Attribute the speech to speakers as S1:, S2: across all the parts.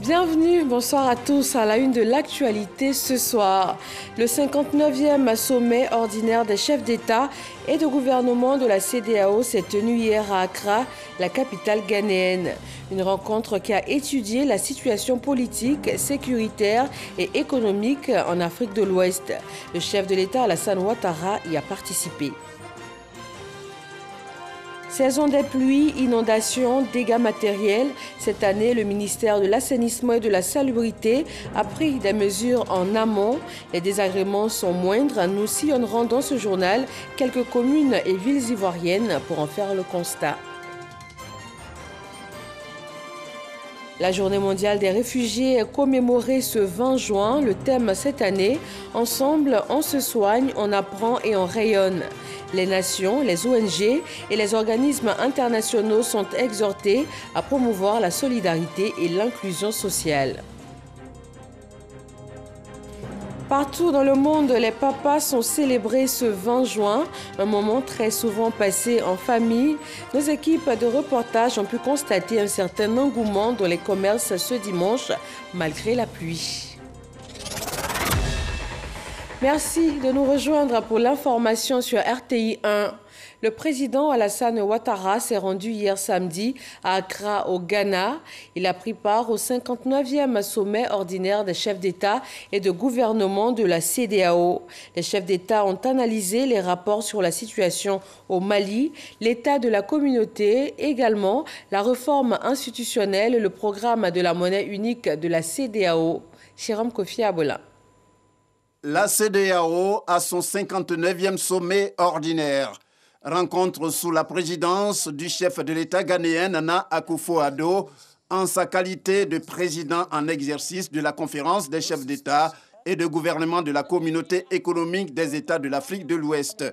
S1: Bienvenue, bonsoir à tous à la une de l'actualité ce soir. Le 59e sommet ordinaire des chefs d'État et de gouvernement de la CEDEAO s'est tenu hier à Accra, la capitale ghanéenne. Une rencontre qui a étudié la situation politique, sécuritaire et économique en Afrique de l'Ouest. Le chef de l'État Alassane Ouattara y a participé. Saison des pluies, inondations, dégâts matériels. Cette année, le ministère de l'Assainissement et de la Salubrité a pris des mesures en amont. Les désagréments sont moindres. Nous sillonnerons dans ce journal quelques communes et villes ivoiriennes pour en faire le constat. La journée mondiale des réfugiés est commémorée ce 20 juin. Le thème cette année, ensemble, on se soigne, on apprend et on rayonne. Les nations, les ONG et les organismes internationaux sont exhortés à promouvoir la solidarité et l'inclusion sociale. Partout dans le monde, les papas sont célébrés ce 20 juin, un moment très souvent passé en famille. Nos équipes de reportage ont pu constater un certain engouement dans les commerces ce dimanche, malgré la pluie. Merci de nous rejoindre pour l'information sur RTI 1. Le président Alassane Ouattara s'est rendu hier samedi à Accra, au Ghana. Il a pris part au 59e sommet ordinaire des chefs d'État et de gouvernement de la CEDEAO. Les chefs d'État ont analysé les rapports sur la situation au Mali, l'état de la communauté, également la réforme institutionnelle et le programme de la monnaie unique de la CEDEAO. Jérôme Kofi Abola.
S2: La CEDEAO a son 59e sommet ordinaire. Rencontre sous la présidence du chef de l'État ghanéen Nana Akufo-Addo en sa qualité de président en exercice de la conférence des chefs d'État et de gouvernement de la communauté économique des États de l'Afrique de l'Ouest.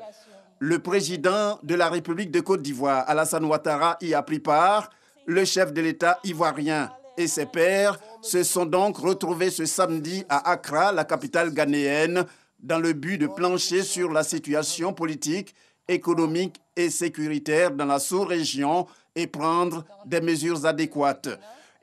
S2: Le président de la République de Côte d'Ivoire, Alassane Ouattara, y a pris part. Le chef de l'État ivoirien et ses pairs se sont donc retrouvés ce samedi à Accra, la capitale ghanéenne, dans le but de plancher sur la situation politique, économique et sécuritaire dans la sous-région et prendre des mesures adéquates.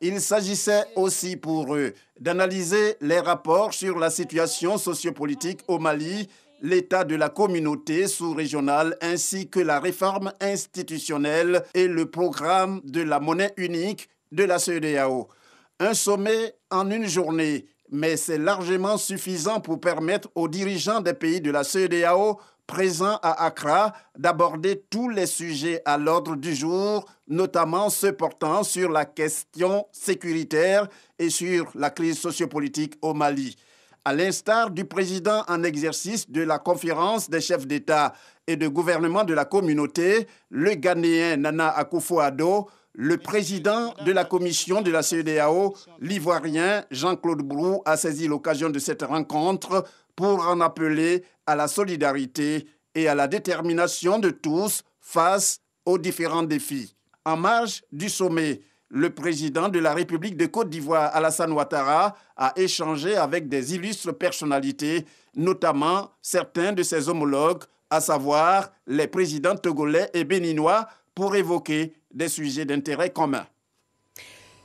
S2: Il s'agissait aussi pour eux d'analyser les rapports sur la situation sociopolitique au Mali, l'état de la communauté sous-régionale ainsi que la réforme institutionnelle et le programme de la monnaie unique de la CEDEAO. Un sommet en une journée, mais c'est largement suffisant pour permettre aux dirigeants des pays de la CEDEAO présents à Accra d'aborder tous les sujets à l'ordre du jour, notamment ceux portant sur la question sécuritaire et sur la crise sociopolitique au Mali. À l'instar du président en exercice de la conférence des chefs d'État et de gouvernement de la communauté, le Ghanéen Nana Akufo-Addo, le président de la commission de la CEDEAO, l'Ivoirien Jean-Claude Brou, a saisi l'occasion de cette rencontre pour en appeler à la solidarité et à la détermination de tous face aux différents défis. En marge du sommet, le président de la République de Côte d'Ivoire, Alassane Ouattara, a échangé avec des illustres personnalités, notamment certains de ses homologues, à savoir les présidents togolais et béninois, pour évoquer des sujets d'intérêt commun.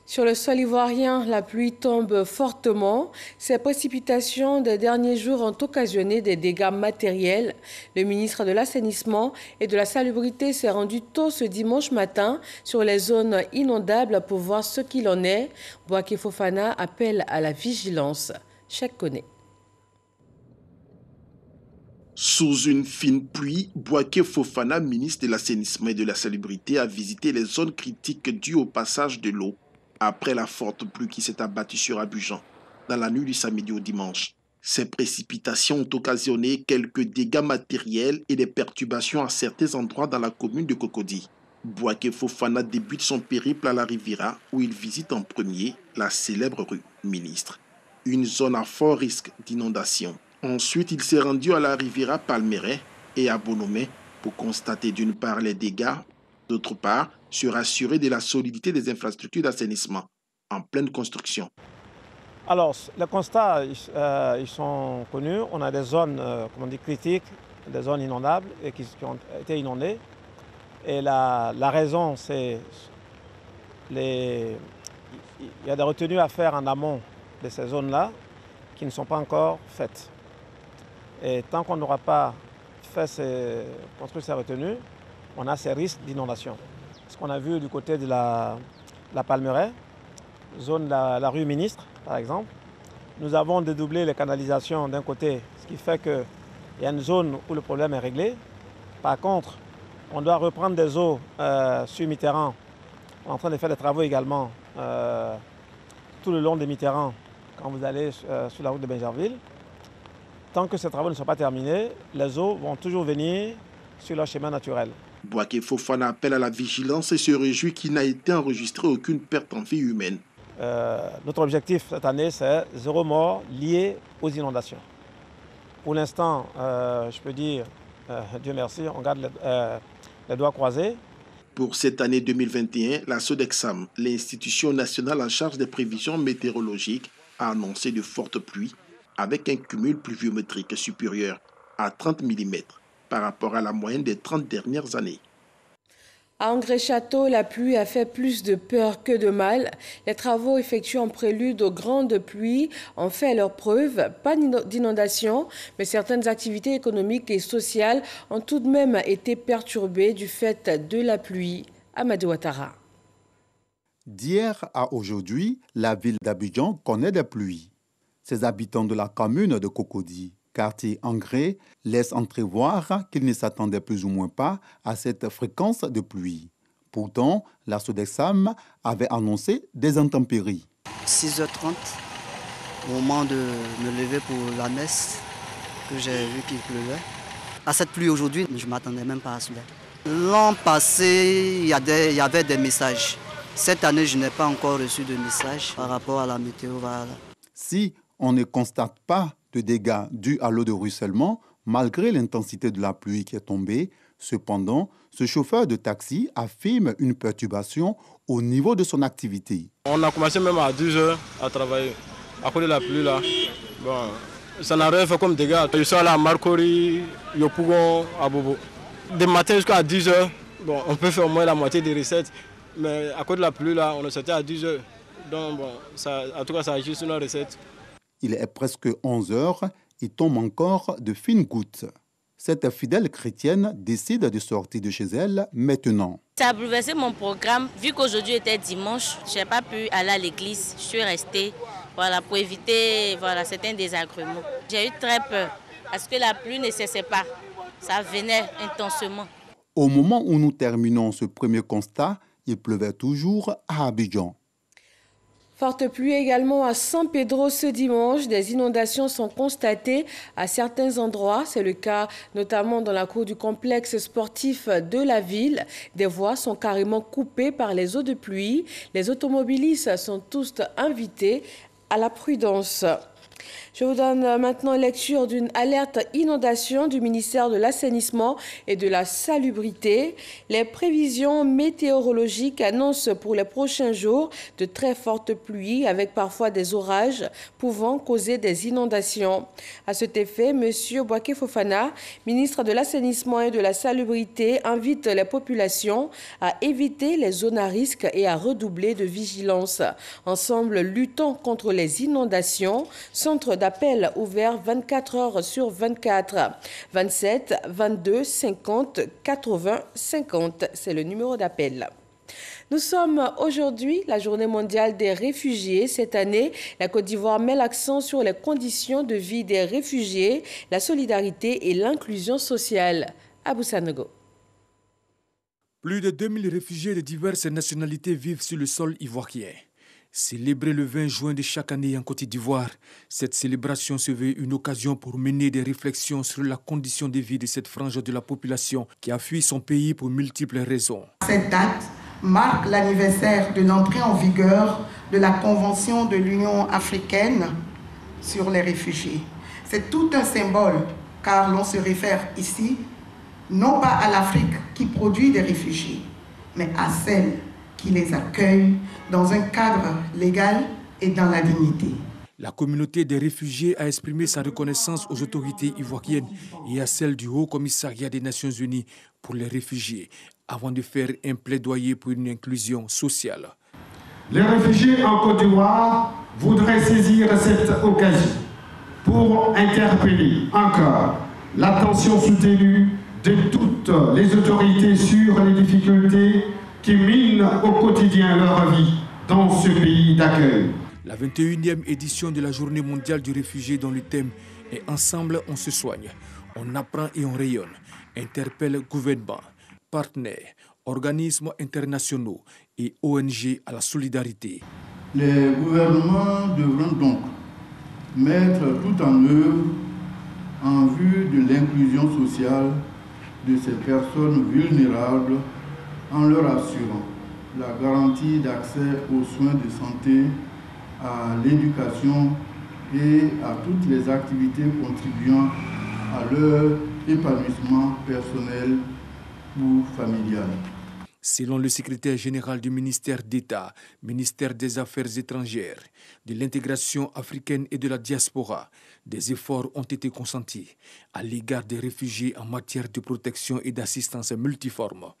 S1: Sur le sol ivoirien, la pluie tombe fortement. Ces précipitations des derniers jours ont occasionné des dégâts matériels. Le ministre de l'Assainissement et de la Salubrité s'est rendu tôt ce dimanche matin sur les zones inondables pour voir ce qu'il en est. Bouaké Fofana appelle à la vigilance. Cheikh Koné.
S3: Sous une fine pluie, Bouaké Fofana, ministre de l'Assainissement et de la Salubrité, a visité les zones critiques dues au passage de l'eau après la forte pluie qui s'est abattue sur Abidjan dans la nuit du samedi au dimanche. Ces précipitations ont occasionné quelques dégâts matériels et des perturbations à certains endroits dans la commune de Cocody. Bouaké Fofana débute son périple à la Riviera où il visite en premier la célèbre rue Ministre, une zone à fort risque d'inondation. Ensuite, il s'est rendu à la Riviera Palmeret et à Bonomé pour constater d'une part les dégâts, d'autre part, se rassurer de la solidité des infrastructures d'assainissement en pleine construction.
S4: Alors, les constats, ils sont connus. On a des zones critiques, des zones inondables et qui ont été inondées. Et la raison, c'est les il y a des retenues à faire en amont de ces zones-là qui ne sont pas encore faites. Et tant qu'on n'aura pas construit ces retenues, on a ces risques d'inondation. Ce qu'on a vu du côté de la Palmeraie, zone de la rue Ministre, par exemple, nous avons dédoublé les canalisations d'un côté, ce qui fait qu'il y a une zone où le problème est réglé. Par contre, on doit reprendre des eaux sur Mitterrand. On est en train de faire des travaux également tout le long des Mitterrand quand vous allez sur la route de Bingerville. Tant que ces travaux ne sont pas terminés, les eaux vont toujours venir sur leur chemin naturel.
S3: Bouaké Fofana appelle à la vigilance et se réjouit qu'il n'a été enregistré aucune perte en vie humaine.
S4: Notre objectif cette année, c'est 0 mort lié aux inondations. Pour l'instant, je peux dire, Dieu merci, on garde les doigts croisés.
S3: Pour cette année 2021, la SODEXAM, l'institution nationale en charge des prévisions météorologiques, a annoncé de fortes pluies avec un cumul pluviométrique supérieur à 30 mm par rapport à la moyenne des 30 dernières années.
S1: À Angré-Château, la pluie a fait plus de peur que de mal. Les travaux effectués en prélude aux grandes pluies ont fait leur preuve. Pas d'inondation, mais certaines activités économiques et sociales ont tout de même été perturbées du fait de la pluie. Amadou Ouattara.
S5: D'hier à aujourd'hui, la ville d'Abidjan connaît des pluies. Ses habitants de la commune de Cocody, quartier Angré, laissent entrevoir qu'ils ne s'attendaient plus ou moins pas à cette fréquence de pluie. Pourtant, la SODEXAM avait annoncé des intempéries.
S6: 6h30, au moment de me lever pour la messe, que j'ai vu qu'il pleuvait. À cette pluie aujourd'hui, je ne m'attendais même pas à cela. L'an passé, il y avait des messages. Cette année, je n'ai pas encore reçu de message par rapport à la météo. Voilà.
S5: Si on ne constate pas de dégâts dus à l'eau de ruissellement, malgré l'intensité de la pluie qui est tombée, cependant, ce chauffeur de taxi affirme une perturbation au niveau de son activité.
S7: On a commencé même à 10h à travailler. À cause de la pluie là, bon, ça n'a rien fait comme dégâts. Je suis allé à Marcory, Yopougon, à Bobo. De matin jusqu'à 10h, bon, on peut faire au moins la moitié des recettes. Mais à cause de la pluie là, on est sorti à 10h. Donc bon, ça, en tout cas, ça agit sur nos recettes.
S5: Il est presque 11 heures, il tombe encore de fines gouttes. Cette fidèle chrétienne décide de sortir de chez elle maintenant.
S8: Ça a bouleversé mon programme. Vu qu'aujourd'hui était dimanche, je n'ai pas pu aller à l'église. Je suis restée pour éviter certains désagréments. J'ai eu très peur parce que la pluie ne cessait pas. Ça venait intensément.
S5: Au moment où nous terminons ce premier constat, il pleuvait toujours à Abidjan.
S1: Forte pluie également à San Pedro ce dimanche. Des inondations sont constatées à certains endroits. C'est le cas notamment dans la cour du complexe sportif de la ville. Des voies sont carrément coupées par les eaux de pluie. Les automobilistes sont tous invités à la prudence. Je vous donne maintenant lecture d'une alerte inondation du ministère de l'Assainissement et de la Salubrité. Les prévisions météorologiques annoncent pour les prochains jours de très fortes pluies avec parfois des orages pouvant causer des inondations. À cet effet, M. Bouaké Fofana, ministre de l'Assainissement et de la Salubrité, invite les populations à éviter les zones à risque et à redoubler de vigilance. Ensemble, luttons contre les inondations. Centre d'appel ouvert 24 heures sur 24. 27 22 50 80 50. C'est le numéro d'appel. Nous sommes aujourd'hui la journée mondiale des réfugiés. Cette année, la Côte d'Ivoire met l'accent sur les conditions de vie des réfugiés, la solidarité et l'inclusion sociale. Abou Sanogo.
S9: Plus de 2000 réfugiés de diverses nationalités vivent sur le sol ivoirien. Célébrée le 20 juin de chaque année en Côte d'Ivoire, cette célébration se veut une occasion pour mener des réflexions sur la condition de vie de cette frange de la population qui a fui son pays pour multiples raisons.
S10: Cette date marque l'anniversaire de l'entrée en vigueur de la Convention de l'Union africaine sur les réfugiés. C'est tout un symbole car l'on se réfère ici non pas à l'Afrique qui produit des réfugiés, mais à celle qui les accueille dans un cadre légal et dans la dignité.
S9: La communauté des réfugiés a exprimé sa reconnaissance aux autorités ivoiriennes et à celle du Haut Commissariat des Nations Unies pour les réfugiés, avant de faire un plaidoyer pour une inclusion sociale.
S11: Les réfugiés en Côte d'Ivoire voudraient saisir cette occasion pour interpeller encore l'attention soutenue de toutes les autorités sur les difficultés qui minent au quotidien leur vie dans ce pays d'accueil.
S9: La 21e édition de la Journée mondiale du réfugié dont le thème est « Ensemble, on se soigne, on apprend et on rayonne » interpelle gouvernements, partenaires, organismes internationaux et ONG à la solidarité.
S12: Les gouvernements devront donc mettre tout en œuvre en vue de l'inclusion sociale de ces personnes vulnérables en leur assurant la garantie d'accès aux soins de santé, à l'éducation et à toutes les activités contribuant à leur épanouissement personnel ou familial.
S9: Selon le secrétaire général du ministère d'État, ministère des Affaires étrangères, de l'intégration africaine et de la diaspora, des efforts ont été consentis à l'égard des réfugiés en matière de protection et d'assistance multiforme.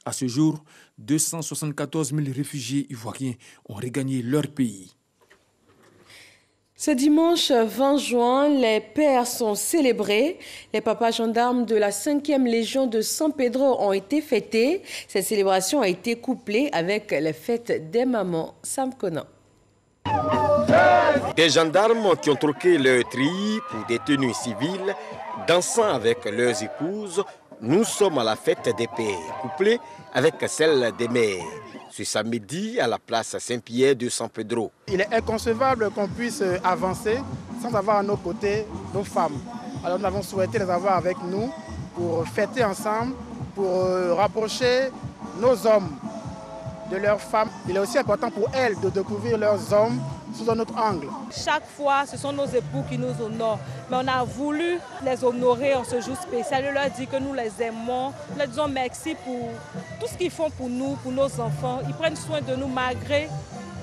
S9: À ce jour, 274 000 réfugiés ivoiriens ont regagné leur pays.
S1: Ce dimanche 20 juin, les pères sont célébrés. Les papas gendarmes de la 5e Légion de San Pedro ont été fêtés. Cette célébration a été couplée avec les fêtes des mamans. Sam Conan.
S13: Des gendarmes qui ont troqué leur treillis pour des tenues civiles, dansant avec leurs épouses, nous sommes à la fête des pères, couplée avec celle des mères. Ce samedi à la place Saint-Pierre de San Pedro.
S14: Il est inconcevable qu'on puisse avancer sans avoir à nos côtés nos femmes. Alors nous avons souhaité les avoir avec nous pour fêter ensemble, pour rapprocher nos hommes de leurs femmes. Il est aussi important pour elles de découvrir leurs hommes sous un autre angle.
S15: Chaque fois, ce sont nos époux qui nous honorent. Mais on a voulu les honorer en ce jour spécial. On leur dit que nous les aimons. Nous leur disons merci pour tout ce qu'ils font pour nous, pour nos enfants. Ils prennent soin de nous malgré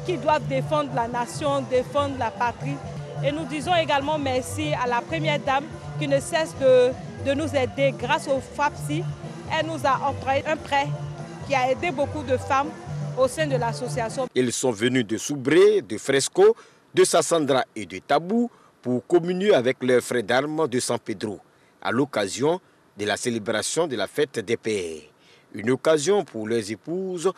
S15: qu'ils doivent défendre la nation, défendre la patrie. Et nous disons également merci à la première dame qui ne cesse de nous aider. Grâce au FAPSI, elle nous a octroyé un prêt qui a aidé beaucoup de femmes au sein de l'association.
S13: Ils sont venus de Soubré, de Fresco, de Sassandra et de Tabou pour communier avec leurs frères d'armes de San Pedro à l'occasion de la célébration de la fête des pères. Une occasion pour leurs épouses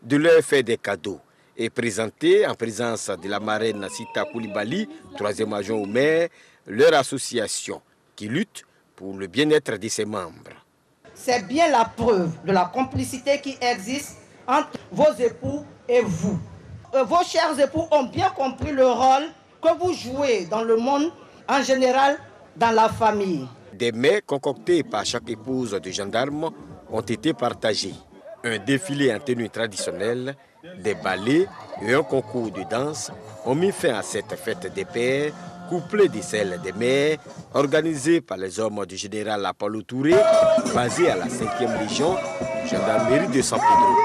S13: de leur faire des cadeaux et présenter en présence de la marraine Sita Koulibaly, 3e adjoint au maire, leur association qui lutte pour le bien-être de ses membres.
S16: C'est bien la preuve de la complicité qui existe entre vos époux et vous. Vos chers époux ont bien compris le rôle que vous jouez dans le monde, en général dans la famille.
S13: Des mets concoctés par chaque épouse de gendarme ont été partagés. Un défilé en tenue traditionnelle, des ballets et un concours de danse ont mis fin à cette fête des pères, couplée de celle des mères, organisée par les hommes du général Apollo Touré, basé à la 5e Légion, gendarmerie de San Pedro.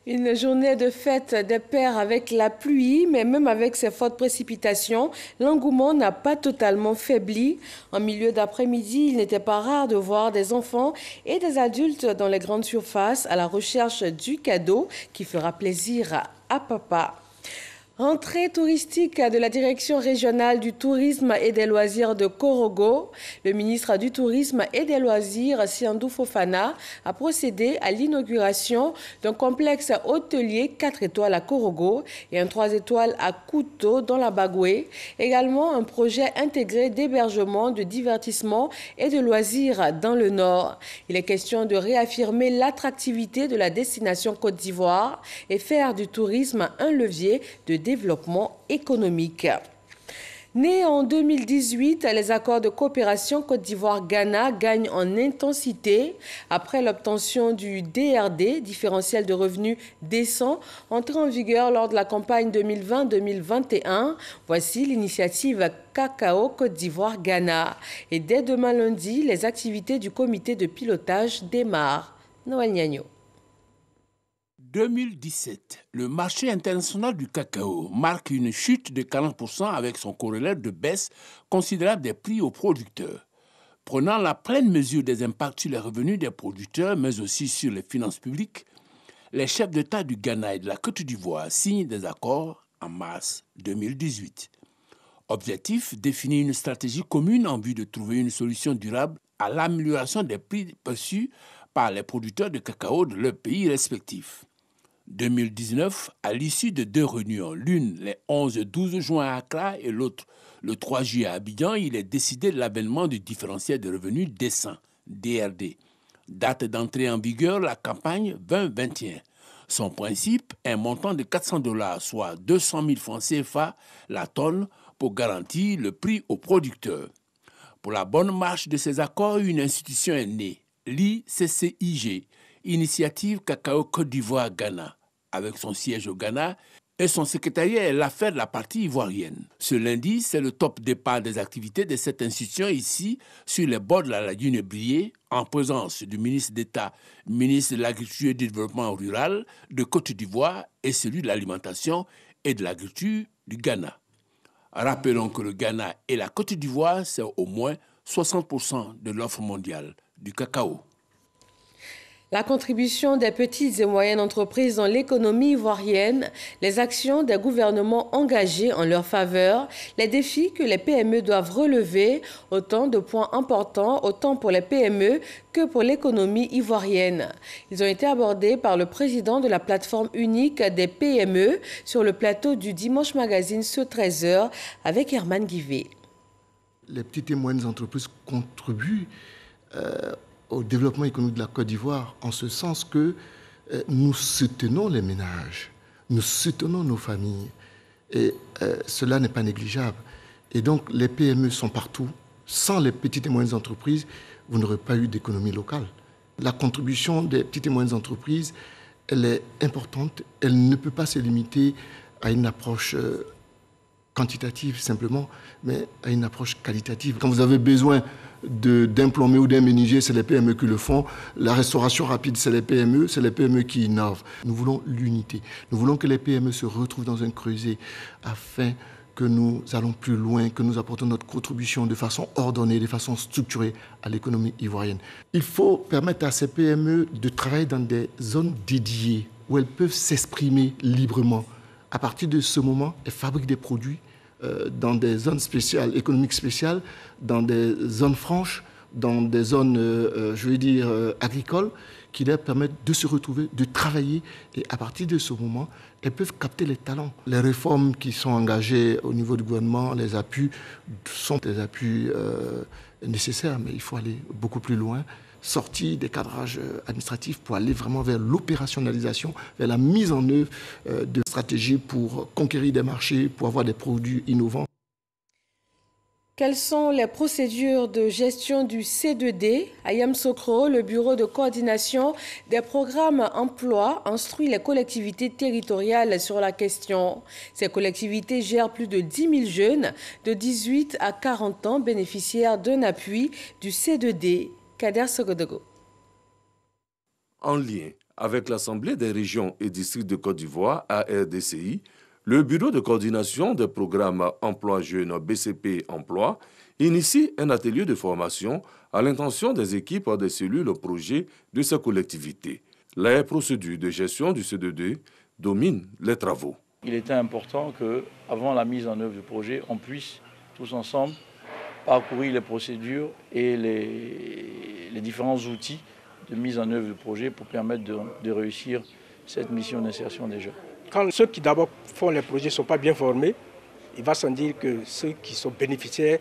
S1: Une journée de fête des pères avec la pluie, mais même avec ces fortes précipitations, l'engouement n'a pas totalement faibli. En milieu d'après-midi, il n'était pas rare de voir des enfants et des adultes dans les grandes surfaces à la recherche du cadeau qui fera plaisir à papa. Rentrée touristique de la Direction régionale du tourisme et des loisirs de Korogo, le ministre du Tourisme et des Loisirs, Siandou Fofana, a procédé à l'inauguration d'un complexe hôtelier 4 étoiles à Korogo et un 3 étoiles à Kuto dans la Bagoué. Également un projet intégré d'hébergement, de divertissement et de loisirs dans le Nord. Il est question de réaffirmer l'attractivité de la destination Côte d'Ivoire et faire du tourisme un levier de développement économique. Nés en 2018, les accords de coopération Côte d'Ivoire-Ghana gagnent en intensité après l'obtention du DRD, différentiel de revenus décent, entré en vigueur lors de la campagne 2020-2021. Voici l'initiative Cacao Côte d'Ivoire-Ghana. Et dès demain lundi, les activités du comité de pilotage démarrent. Noël Niagno.
S17: 2017, le marché international du cacao marque une chute de 40% avec son corollaire de baisse considérable des prix aux producteurs. Prenant la pleine mesure des impacts sur les revenus des producteurs, mais aussi sur les finances publiques, les chefs d'État du Ghana et de la Côte d'Ivoire signent des accords en mars 2018. Objectif, définir une stratégie commune en vue de trouver une solution durable à l'amélioration des prix perçus par les producteurs de cacao de leurs pays respectifs. 2019, à l'issue de 2 réunions, l'une les 11 et 12 juin à Accra et l'autre le 3 juillet à Abidjan, il est décidé de l'avènement du différentiel de revenus décent, DRD. Date d'entrée en vigueur, la campagne 2021. Son principe, un montant de $400, soit 200 000 francs CFA la tonne, pour garantir le prix aux producteurs. Pour la bonne marche de ces accords, une institution est née, l'ICCIG, Initiative Cacao Côte d'Ivoire-Ghana, avec son siège au Ghana, et son secrétariat est l'affaire de la partie ivoirienne. Ce lundi, c'est le top départ des activités de cette institution ici, sur les bords de la lagune Brié, en présence du ministre d'État, ministre de l'Agriculture et du Développement rural de Côte d'Ivoire et celui de l'Alimentation et de l'Agriculture du Ghana. Rappelons que le Ghana et la Côte d'Ivoire, c'est au moins 60% de l'offre mondiale du cacao.
S1: La contribution des petites et moyennes entreprises dans l'économie ivoirienne, les actions des gouvernements engagés en leur faveur, les défis que les PME doivent relever, autant de points importants, autant pour les PME que pour l'économie ivoirienne. Ils ont été abordés par le président de la plateforme unique des PME sur le plateau du Dimanche Magazine ce 13h avec Herman Guivet.
S18: Les petites et moyennes entreprises contribuent au développement économique de la Côte d'Ivoire, en ce sens que nous soutenons les ménages, nous soutenons nos familles, et cela n'est pas négligeable. Et donc les PME sont partout. Sans les petites et moyennes entreprises, vous n'aurez pas eu d'économie locale. La contribution des petites et moyennes entreprises, elle est importante, elle ne peut pas se limiter à une approche quantitative simplement, mais à une approche qualitative. Quand vous avez besoin d'un plombier ou d'un menuisier, c'est les PME qui le font. La restauration rapide, c'est les PME qui innovent. Nous voulons l'unité. Nous voulons que les PME se retrouvent dans un creuset afin que nous allons plus loin, que nous apportons notre contribution de façon ordonnée, de façon structurée à l'économie ivoirienne. Il faut permettre à ces PME de travailler dans des zones dédiées où elles peuvent s'exprimer librement. À partir de ce moment, elles fabriquent des produits dans des zones spéciales, économiques spéciales, dans des zones franches, dans des zones, agricoles, qui leur permettent de se retrouver, de travailler. Et à partir de ce moment, elles peuvent capter les talents. Les réformes qui sont engagées au niveau du gouvernement, les appuis, sont des appuis nécessaires, mais il faut aller beaucoup plus loin, sortir des cadrages administratifs pour aller vraiment vers l'opérationnalisation, vers la mise en œuvre de stratégies pour conquérir des marchés, pour avoir des produits innovants.
S1: Quelles sont les procédures de gestion du C2D? À Yamoussoukro, le bureau de coordination des programmes emploi instruit les collectivités territoriales sur la question. Ces collectivités gèrent plus de 10 000 jeunes de 18 à 40 ans bénéficiaires d'un appui du C2D. Kader Sogodogo.
S19: En lien avec l'Assemblée des régions et districts de Côte d'Ivoire, ARDCI, le Bureau de coordination des programmes Emploi Jeunes BCP Emploi initie un atelier de formation à l'intention des équipes des cellules projets de ces collectivités. Les procédures de gestion du C2D dominent les travaux.
S20: Il était important qu'avant la mise en œuvre du projet, on puisse tous ensemble parcourir les procédures et les différents outils de mise en œuvre du projet pour permettre de réussir cette mission d'insertion des jeunes.
S21: Quand ceux qui d'abord font les projets ne sont pas bien formés, il va sans dire que ceux qui sont bénéficiaires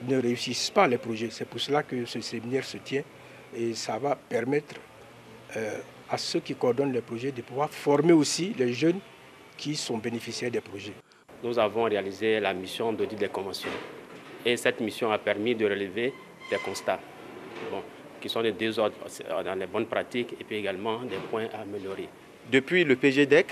S21: ne réussissent pas les projets. C'est pour cela que ce séminaire se tient et ça va permettre à ceux qui coordonnent les projets de pouvoir former aussi les jeunes qui sont bénéficiaires des projets.
S22: Nous avons réalisé la mission d'audit des conventions et cette mission a permis de relever des constats qui sont des désordres dans les bonnes pratiques et puis également des points à améliorer.
S23: Depuis le PGDEC,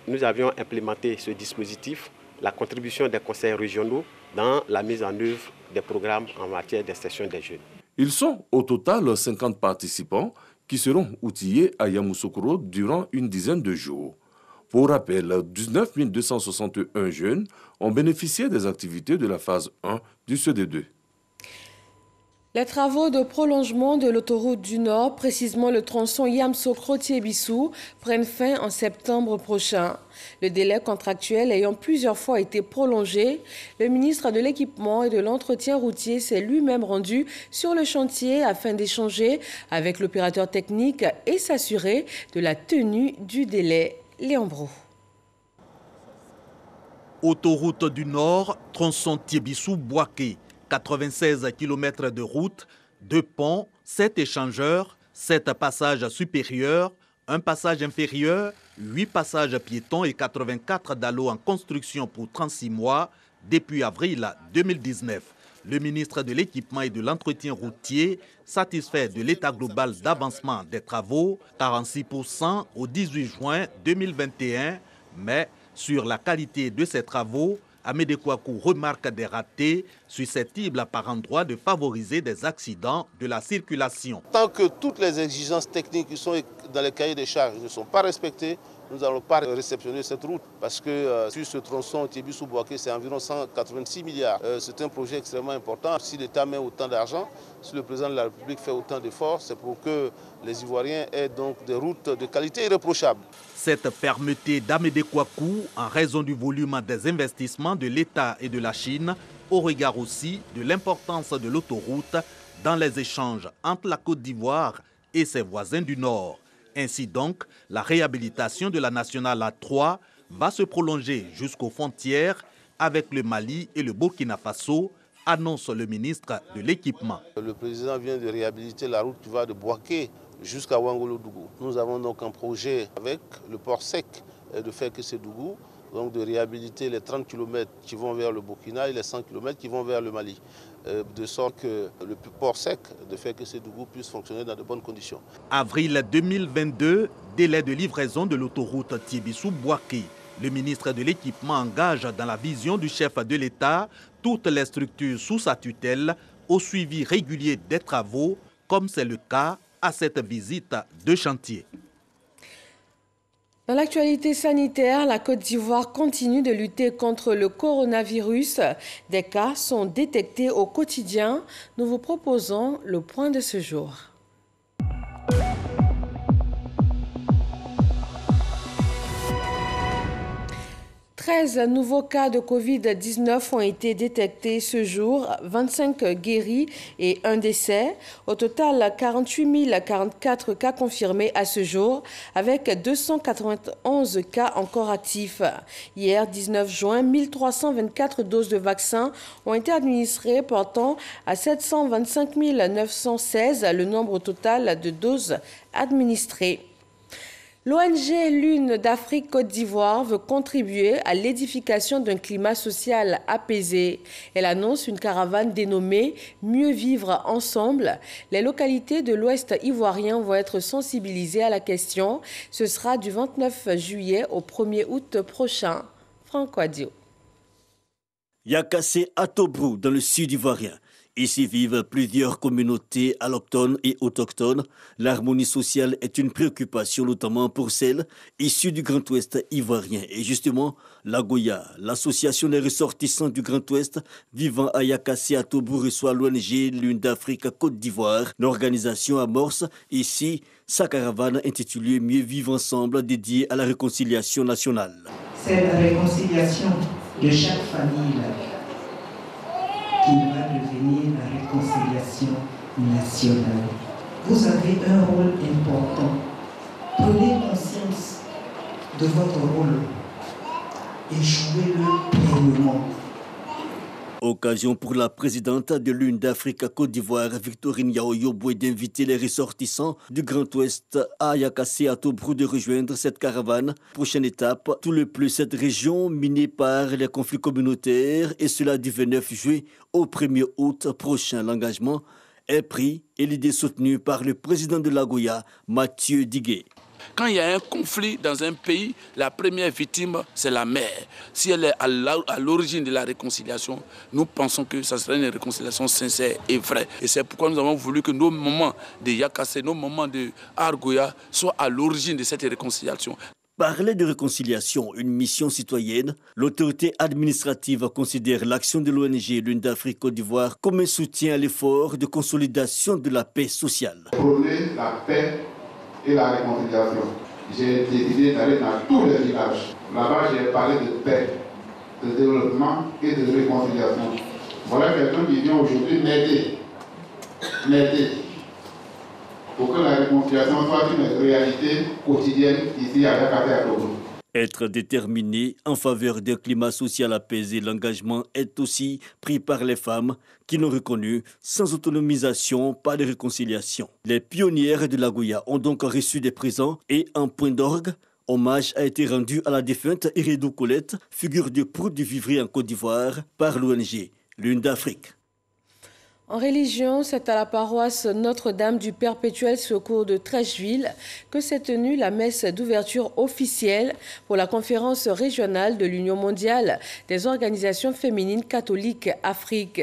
S23: nous avions implémenté ce dispositif, la contribution des conseils régionaux dans la mise en œuvre des programmes en matière d'insertion des jeunes.
S19: Ils sont au total 50 participants qui seront outillés à Yamoussoukro durant une dizaine de jours. Pour rappel, 19 261 jeunes ont bénéficié des activités de la phase 1 du CD2.
S1: Les travaux de prolongement de l'autoroute du Nord, précisément le tronçon Yamsokro-Thiébissou, prennent fin en septembre prochain. Le délai contractuel ayant plusieurs fois été prolongé, le ministre de l'Équipement et de l'Entretien routier s'est lui-même rendu sur le chantier afin d'échanger avec l'opérateur technique et s'assurer de la tenue du délai. Léon Brou.
S2: Autoroute du Nord, tronçon Thiébissou-Boaké. 96 km de route, 2 ponts, 7 échangeurs, 7 passages supérieurs, 1 passage inférieur, 8 passages piétons et 84 dallos en construction pour 36 mois depuis avril 2019. Le ministre de l'Équipement et de l'Entretien routier, satisfait de l'état global d'avancement des travaux, 46% au 18 juin 2021, mais sur la qualité de ces travaux, Amédée Kouakou remarque des ratés susceptibles par endroit de favoriser des accidents de la circulation.
S3: Tant que toutes les exigences techniques qui sont dans les cahiers des charges ne sont pas respectées, nous n'allons pas réceptionner cette route parce que sur ce tronçon Thiébissou-Boaké, c'est environ 186 milliards. C'est un projet extrêmement important. Si l'État met autant d'argent, si le président de la République fait autant d'efforts, c'est pour que les Ivoiriens aient donc des routes de qualité irréprochable.
S2: Cette fermeté d'Amédée Kouakou, en raison du volume des investissements de l'État et de la Chine, au regard aussi de l'importance de l'autoroute dans les échanges entre la Côte d'Ivoire et ses voisins du Nord. Ainsi donc, la réhabilitation de la nationale A3 va se prolonger jusqu'aux frontières avec le Mali et le Burkina Faso, annonce le ministre de l'Équipement.
S3: Le président vient de réhabiliter la route qui va de Boaké jusqu'à Ouangolo-Dougou. Nous avons donc un projet avec le port sec de Fekese-Dougou, donc de réhabiliter les 30 km qui vont vers le Burkina et les 100 km qui vont vers le Mali, de sorte que le port sec de Fekese-Dougou puisse fonctionner dans de bonnes conditions.
S2: Avril 2022, délai de livraison de l'autoroute Thiébissou-Boaké. Le ministre de l'Équipement engage dans la vision du chef de l'État toutes les structures sous sa tutelle au suivi régulier des travaux, comme c'est le cas à cette visite de chantier.
S1: Dans l'actualité sanitaire, la Côte d'Ivoire continue de lutter contre le coronavirus. Des cas sont détectés au quotidien. Nous vous proposons le point de ce jour. « 13 nouveaux cas de Covid-19 ont été détectés ce jour, 25 guéris et 1 décès. Au total, 48 044 cas confirmés à ce jour, avec 291 cas encore actifs. Hier, 19 juin, 1324 doses de vaccins ont été administrées, portant à 725 916 le nombre total de doses administrées. L'ONG Lune d'Afrique Côte d'Ivoire veut contribuer à l'édification d'un climat social apaisé. Elle annonce une caravane dénommée « Mieux vivre ensemble ». Les localités de l'Ouest ivoirien vont être sensibilisées à la question. Ce sera du 29 juillet au 1er août prochain. Franck Wadio.
S4: Yakassé à Tobrou, dans le sud ivoirien. Ici vivent plusieurs communautés allochtones et autochtones. L'harmonie sociale est une préoccupation notamment pour celles issues du Grand Ouest ivoirien. Et justement, la Goya, l'association des ressortissants du Grand Ouest vivant à Yakassé à Tobrou, reçoit l'ONG Lune d'Afrique Côte d'Ivoire. L'organisation amorce ici sa caravane intitulée « Mieux vivre ensemble » dédiée à la réconciliation nationale.
S24: C'est la réconciliation de chaque famille qui va devenir la réconciliation nationale. Vous avez un rôle important. Prenez conscience de votre rôle et jouez-le pleinement.
S4: Occasion pour la présidente de Lune d'Afrique Côte d'Ivoire, Victorine Yaoyoboué, d'inviter les ressortissants du Grand Ouest à Yakassé à Tobrou de rejoindre cette caravane. Prochaine étape, tout le plus cette région minée par les conflits communautaires, et cela du 29 juillet au 1er août prochain. L'engagement est pris et l'idée soutenue par le président de la Goya, Mathieu Diguet.
S17: Quand il y a un conflit dans un pays, la première victime, c'est la mère. Si elle est à l'origine de la réconciliation, nous pensons que ça serait une réconciliation sincère et vraie. Et c'est pourquoi nous avons voulu que nos moments de Yakassé, nos moments de Argoya soient à l'origine de cette réconciliation.
S4: Parler de réconciliation, une mission citoyenne, l'autorité administrative considère l'action de l'ONG Lune d'Afrique Côte d'Ivoire comme un soutien à l'effort de consolidation de la paix sociale.
S5: Prôner la paix et la réconciliation. J'ai décidé d'aller dans tous les villages. Là-bas, j'ai parlé de paix, de développement et de réconciliation. Voilà quelqu'un qui vient aujourd'hui m'aider pour que la réconciliation soit une réalité quotidienne ici à Togo.
S4: Être déterminé en faveur d'un climat social apaisé, l'engagement est aussi pris par les femmes qui l'ont reconnu. Sans autonomisation, pas de réconciliation. Les pionnières de la Gouya ont donc reçu des présents et un point d'orgue. Hommage a été rendu à la défunte Iredou Colette, figure de proue du vivrier en Côte d'Ivoire, par l'ONG Lune d'Afrique.
S1: En religion, c'est à la paroisse Notre-Dame du Perpétuel Secours de Trècheville que s'est tenue la messe d'ouverture officielle pour la conférence régionale de l'Union mondiale des organisations féminines catholiques Afrique.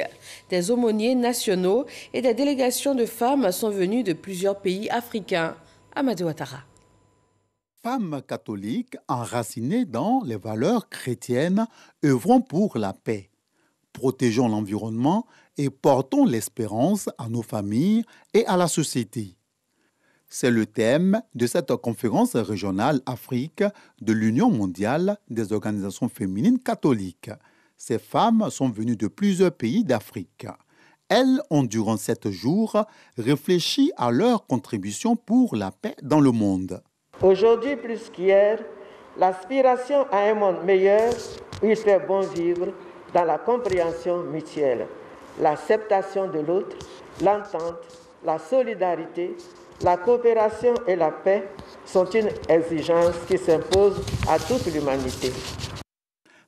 S1: Des aumôniers nationaux et des délégations de femmes sont venues de plusieurs pays africains. Amadou Ouattara.
S6: Femmes catholiques enracinées dans les valeurs chrétiennes œuvront pour la paix. Protégeons l'environnement et portons l'espérance à nos familles et à la société. C'est le thème de cette conférence régionale Afrique de l'Union mondiale des organisations féminines catholiques. Ces femmes sont venues de plusieurs pays d'Afrique. Elles ont, durant 7 jours, réfléchi à leur contribution pour la paix dans le monde.
S7: Aujourd'hui plus qu'hier, l'aspiration à un monde meilleur où il fait bon vivre dans la compréhension mutuelle, l'acceptation de l'autre, l'entente, la solidarité, la coopération et la paix sont une exigence qui s'impose à toute l'humanité.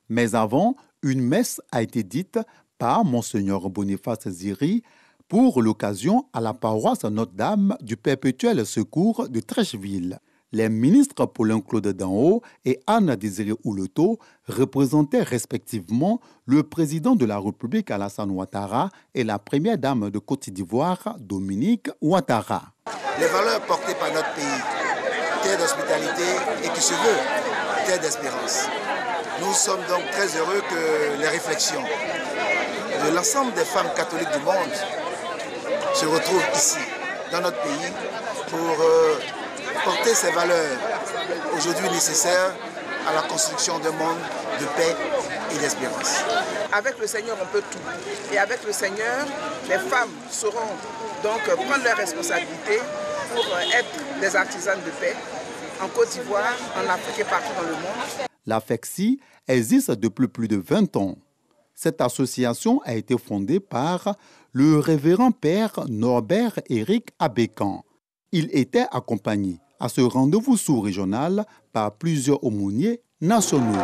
S6: Mais avant, une messe a été dite par Monseigneur Boniface Ziri pour l'occasion à la paroisse Notre-Dame du Perpétuel Secours de Trècheville. Les ministres Paulin-Claude Danho et Anne-Désirée Ouleto représentaient respectivement le président de la République Alassane Ouattara et la première dame de Côte d'Ivoire Dominique Ouattara.
S8: Les valeurs portées par notre pays, terre d'hospitalité et qui se veut terre d'espérance. Nous sommes donc très heureux que les réflexions de l'ensemble des femmes catholiques du monde se retrouvent ici, dans notre pays, pour porter ces valeurs aujourd'hui nécessaires à la construction d'un monde de paix et d'espérance.
S25: Avec le Seigneur, on peut tout. Et avec le Seigneur, les femmes sauront donc prendre leurs responsabilités pour être des artisanes de paix en Côte d'Ivoire, en Afrique et partout dans le monde.
S6: La FECSI existe depuis plus de 20 ans. Cette association a été fondée par le révérend père Norbert Éric Abécan. Il était accompagné à ce rendez-vous sous-régional par plusieurs aumôniers nationaux.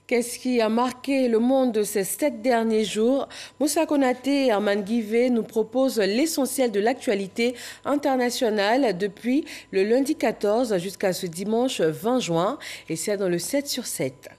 S1: Qu'est-ce qui a marqué le monde de ces 7 derniers jours? Moussa Konaté et Arman Guivé nous proposent l'essentiel de l'actualité internationale depuis le lundi 14 jusqu'à ce dimanche 20 juin. Et c'est dans le 7 sur 7.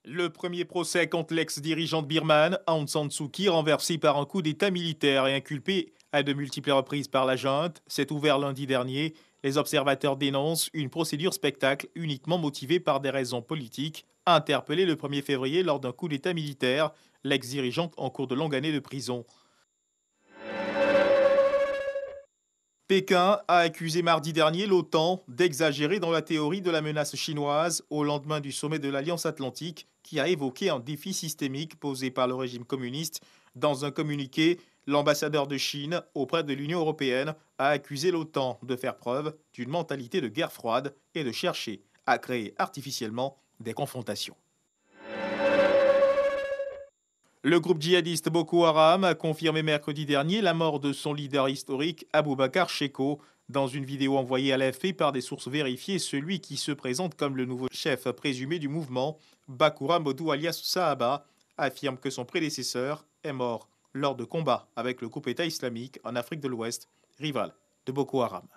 S26: Le premier procès contre l'ex-dirigeante birmane, Aung San Suu Kyi, renversée par un coup d'État militaire et inculpée à de multiples reprises par la junte, s'est ouvert lundi dernier. Les observateurs dénoncent une procédure spectacle uniquement motivée par des raisons politiques. Interpellée le 1er février lors d'un coup d'État militaire, l'ex-dirigeante en cours de longue année de prison. Pékin a accusé mardi dernier l'OTAN d'exagérer dans la théorie de la menace chinoise au lendemain du sommet de l'Alliance Atlantique qui a évoqué un défi systémique posé par le régime communiste. Dans un communiqué, l'ambassadeur de Chine auprès de l'Union européenne a accusé l'OTAN de faire preuve d'une mentalité de guerre froide et de chercher à créer artificiellement des confrontations. Le groupe djihadiste Boko Haram a confirmé mercredi dernier la mort de son leader historique, Aboubakar Sheko. Dans une vidéo envoyée à l'AFP par des sources vérifiées, celui qui se présente comme le nouveau chef présumé du mouvement, Bakoura Modou alias Sahaba, affirme que son prédécesseur est mort lors de combats avec le groupe État islamique en Afrique de l'Ouest, rival de Boko Haram.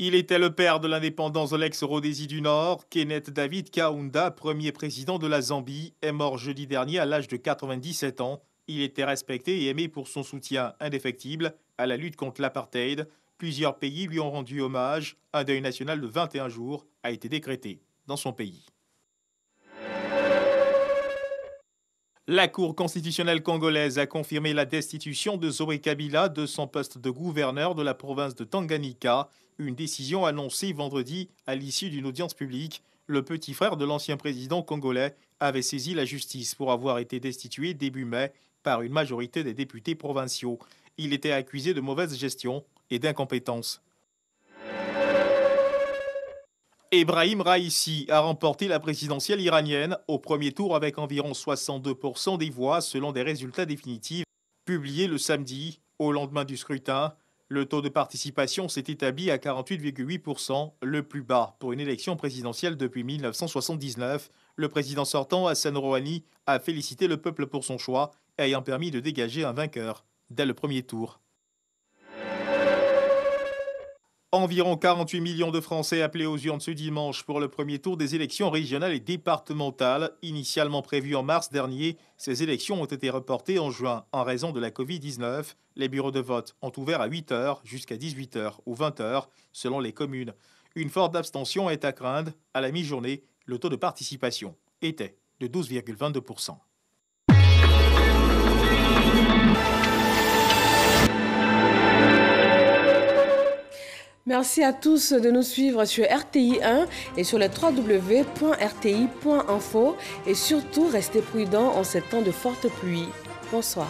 S26: Il était le père de l'indépendance de l'ex-Rhodésie du Nord. Kenneth David Kaunda, premier président de la Zambie, est mort jeudi dernier à l'âge de 97 ans. Il était respecté et aimé pour son soutien indéfectible à la lutte contre l'apartheid. Plusieurs pays lui ont rendu hommage. Un deuil national de 21 jours a été décrété dans son pays. La Cour constitutionnelle congolaise a confirmé la destitution de Zoé Kabila de son poste de gouverneur de la province de Tanganyika, une décision annoncée vendredi à l'issue d'une audience publique. Le petit frère de l'ancien président congolais avait saisi la justice pour avoir été destitué début mai par une majorité des députés provinciaux. Il était accusé de mauvaise gestion et d'incompétence. Ebrahim Raïssi a remporté la présidentielle iranienne au premier tour avec environ 62% des voix selon des résultats définitifs publiés le samedi. Au lendemain du scrutin, le taux de participation s'est établi à 48,8%, le plus bas pour une élection présidentielle depuis 1979. Le président sortant, Hassan Rouhani, a félicité le peuple pour son choix, ayant permis de dégager un vainqueur dès le premier tour. Environ 48 millions de Français appelés aux urnes ce dimanche pour le premier tour des élections régionales et départementales. Initialement prévues en mars dernier, ces élections ont été reportées en juin en raison de la Covid-19. Les bureaux de vote ont ouvert à 8 h jusqu'à 18 h ou 20 h selon les communes. Une forte abstention est à craindre. À la mi-journée, le taux de participation était de 12,22%.
S1: Merci à tous de nous suivre sur RTI 1 et sur le www.rti.info et surtout restez prudents en ces temps de forte pluie. Bonsoir.